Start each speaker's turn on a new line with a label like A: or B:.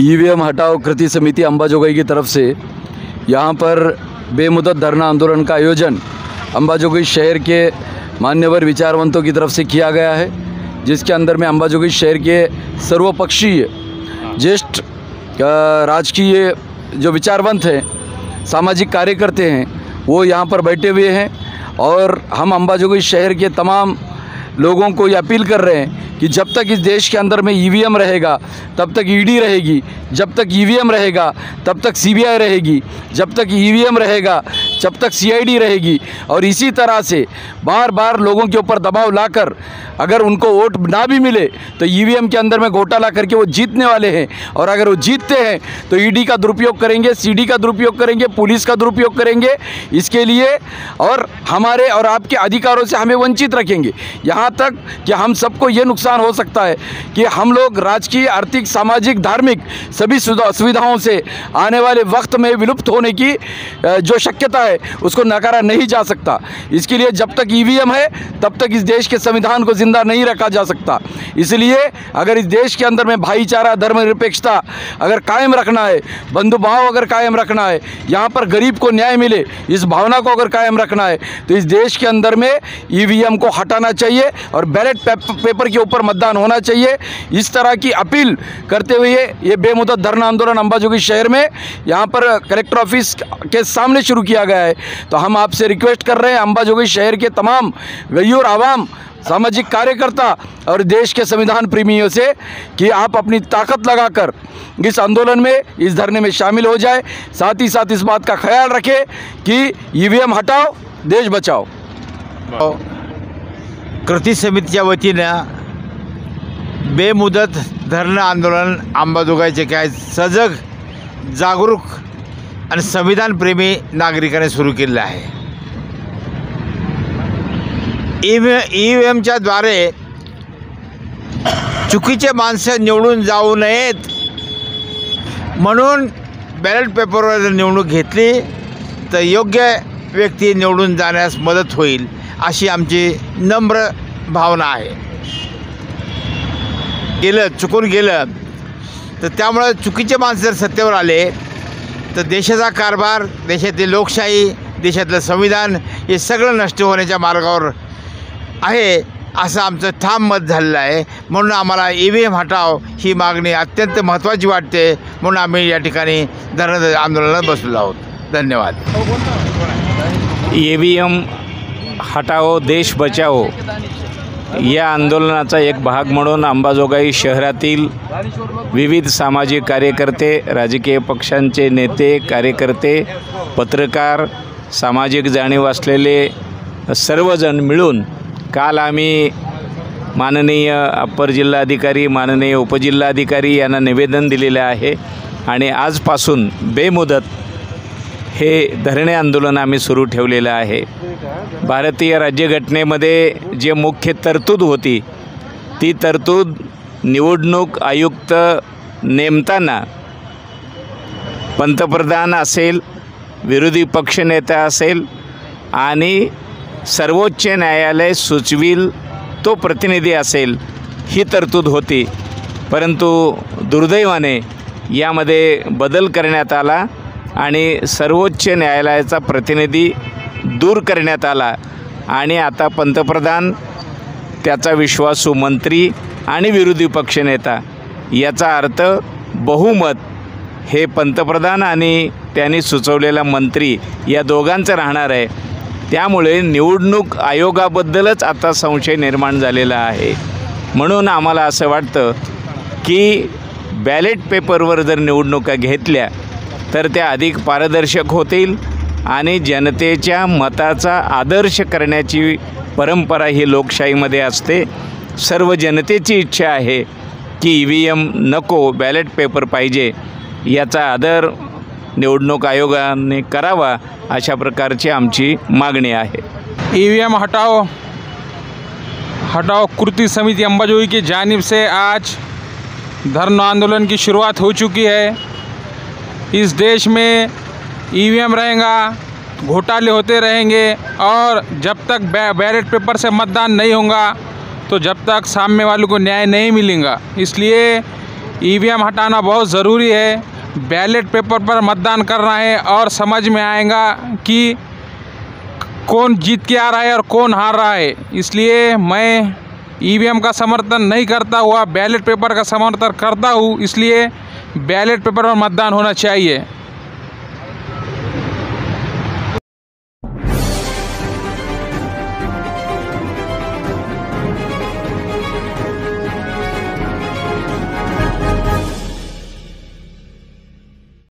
A: EVM हटाओ कृति समिति अंबाजोगाई की तरफ से यहाँ पर बेमुदत धरना आंदोलन का आयोजन अंबाजोगाई शहर के मान्यवर विचारवंतों की तरफ से किया गया है, जिसके अंदर में अंबाजोगाई शहर के सर्वपक्षीय ज्येष्ठ राजकीय जो विचारवंत हैं, सामाजिक कार्यकर्ते हैं, वो यहाँ पर बैठे हुए हैं। और हम अंबाजोगाई शहर के तमाम लोगों को ये अपील कर रहे हैं कि जब तक इस देश के अंदर में ईवीएम रहेगा तब तक ईडी रहेगी, जब तक ईवीएम रहेगा तब तक सीबीआई रहेगी, जब तक ईवीएम रहेगा जब तक सीआईडी रहेगी। और इसी तरह से बार बार लोगों के ऊपर दबाव लाकर अगर उनको वोट ना भी मिले तो ईवीएम के अंदर में घोटाला करके वो जीतने वाले हैं। और अगर वो जीतते हैं तो ईडी का दुरुपयोग करेंगे, सीडी का दुरुपयोग करेंगे, पुलिस का दुरुपयोग करेंगे इसके लिए, और हमारे और आपके अधिकारों से हमें वंचित रखेंगे। यहाँ तक कि हम सबको ये नुकसान हो सकता है कि हम लोग राजकीय, आर्थिक, सामाजिक, धार्मिक सभी सुविधाओं से आने वाले वक्त में विलुप्त होने की जो शक्यता है उसको नकारा नहीं जा सकता। इसके लिए जब तक ईवीएम है तब तक इस देश के संविधान को जिंदा नहीं रखा जा सकता। इसलिए अगर इस देश के अंदर में भाईचारा, धर्मनिरपेक्षता अगर कायम रखना है, बंधुभाव अगर कायम रखना है, यहाँ पर गरीब को न्याय मिले, इस भावना को अगर कायम रखना है तो इस देश के अंदर में ईवीएम को हटाना चाहिए और बैलेट पेपर के ऊपर मतदान होना चाहिए। इस तरह की अपील करते हुए ये बेमुदत धरना आंदोलन अंबाजोगाई शहर में यहाँ पर कलेक्टर ऑफिस के सामने शुरू किया गया है। तो हम आपसे रिक्वेस्ट कर रहे हैं अंबाजोगाई शहर के तमाम गैयूर आवाम, सामाजिक कार्यकर्ता और देश के संविधान प्रेमियों से कि आप अपनी ताकत लगाकर इस आंदोलन में, इस धरने में शामिल हो जाए। साथ ही साथ इस बात का ख्याल रखें कि ईवीएम हटाओ, देश बचाओ।
B: कृती समितीच्या वतीनं बेमुदत धरणं आंदोलन अंबाजोगाईचे काय सजग, जागरूक आणि संविधानप्रेमी नागरिकांनी सुरू केलेलं आहे। ईव्हीएमच्या द्वारे चुकीचे माणसं निवडून जाऊ नयेत म्हणून बॅलेट पेपरवर जर निवडणूक घेतली तर योग्य व्यक्ती निवडून जाण्यास मदत होईल अशी आमची नम्र भावना आहे। चुकून गेलं तर त्यामुळे चुकीचे माणसं जर सत्तेवर आले तर देशाचा कारभार, देशातील लोकशाही, देशातलं संविधान हे सगळं नष्ट होण्याच्या मार्गावर आहे असं आमचं ठाम मत झालेलं आहे। म्हणून आम्हाला ईव्हीएम हटाव ही मागणी अत्यंत महत्त्वाची वाटते, म्हणून आम्ही या ठिकाणी धरणं आंदोलनाला बसलेलो आहोत। धन्यवाद।
C: ईव्हीएम हटाओ देश बचाओ या आंदोलनाचा एक भाग म्हणून अंबाजोगाई शहरातील विविध सामाजिक कार्यकर्ते, राजकीय पक्षांचे नेते, कार्यकर्ते, पत्रकार, सामाजिक जाणीव असलेले सर्वजण मिळून काल आम्ही माननीय अप्पर जिल्हाधिकारी, माननीय उपजिल्हाधिकारी यांना निवेदन दिलेले आहे आणि आजपासून बेमुदत हे धरणे आंदोलन आम्ही सुरू ठेवलेलं आहे। भारतीय राज्यघटनेमध्ये जे मुख्य तरतूद होती ती तरतूद निवडणूक आयुक्त नेमताना पंतप्रधान असेल, विरोधी पक्षनेता असेल आणि सर्वोच्च न्यायालय सुचविल तो प्रतिनिधी असेल ही तरतूद होती। परंतु दुर्दैवाने यामध्ये बदल करण्यात आला आणि सर्वोच्च न्यायालयाचा प्रतिनिधी दूर करण्यात आला आणि आता पंतप्रधान, त्याचा विश्वासू मंत्री आणि विरोधी पक्षनेता याचा अर्थ बहुमत हे पंतप्रधान आणि त्यांनी सुचवलेला मंत्री या दोघांचं राहणार आहे। त्यामुळे निवडणूक आयोगाबद्दलच आता संशय निर्माण झालेला आहे। म्हणून आम्हाला असं वाटतं की बॅलेट पेपरवर जर निवडणुका घेतल्या तर त्या अधिक पारदर्शक होतील आणि जनतेच्या मताचा आदर्श करण्याची परंपरा ही लोकशाहीमध्ये असते। सर्व जनतेची इच्छा आहे की ईव्हीएम नको, बॅलेट पेपर पाहिजे, याचा आदर निवडणूक आयोगाने करावा अशा प्रकारची आमची मागणी आहे।
D: ईवीएम हटाओ कृति समिति अंबाजोगाई की जानिब से आज धरना आंदोलन की शुरुआत हो चुकी है। इस देश में ईवीएम रहेगा, घोटाले होते रहेंगे और जब तक बैलेट पेपर से मतदान नहीं होगा तो जब तक सामने वालों को न्याय नहीं मिलेगा। इसलिए ईवीएम हटाना बहुत ज़रूरी है। बैलेट पेपर पर मतदान करना है और समझ में आएगा कि कौन जीत के आ रहा है और कौन हार रहा है। इसलिए मैं ईवीएम का समर्थन नहीं करता हुआ बैलेट पेपर का समर्थन करता हूँ। इसलिए बैलेट पेपर पर मतदान होना चाहिए।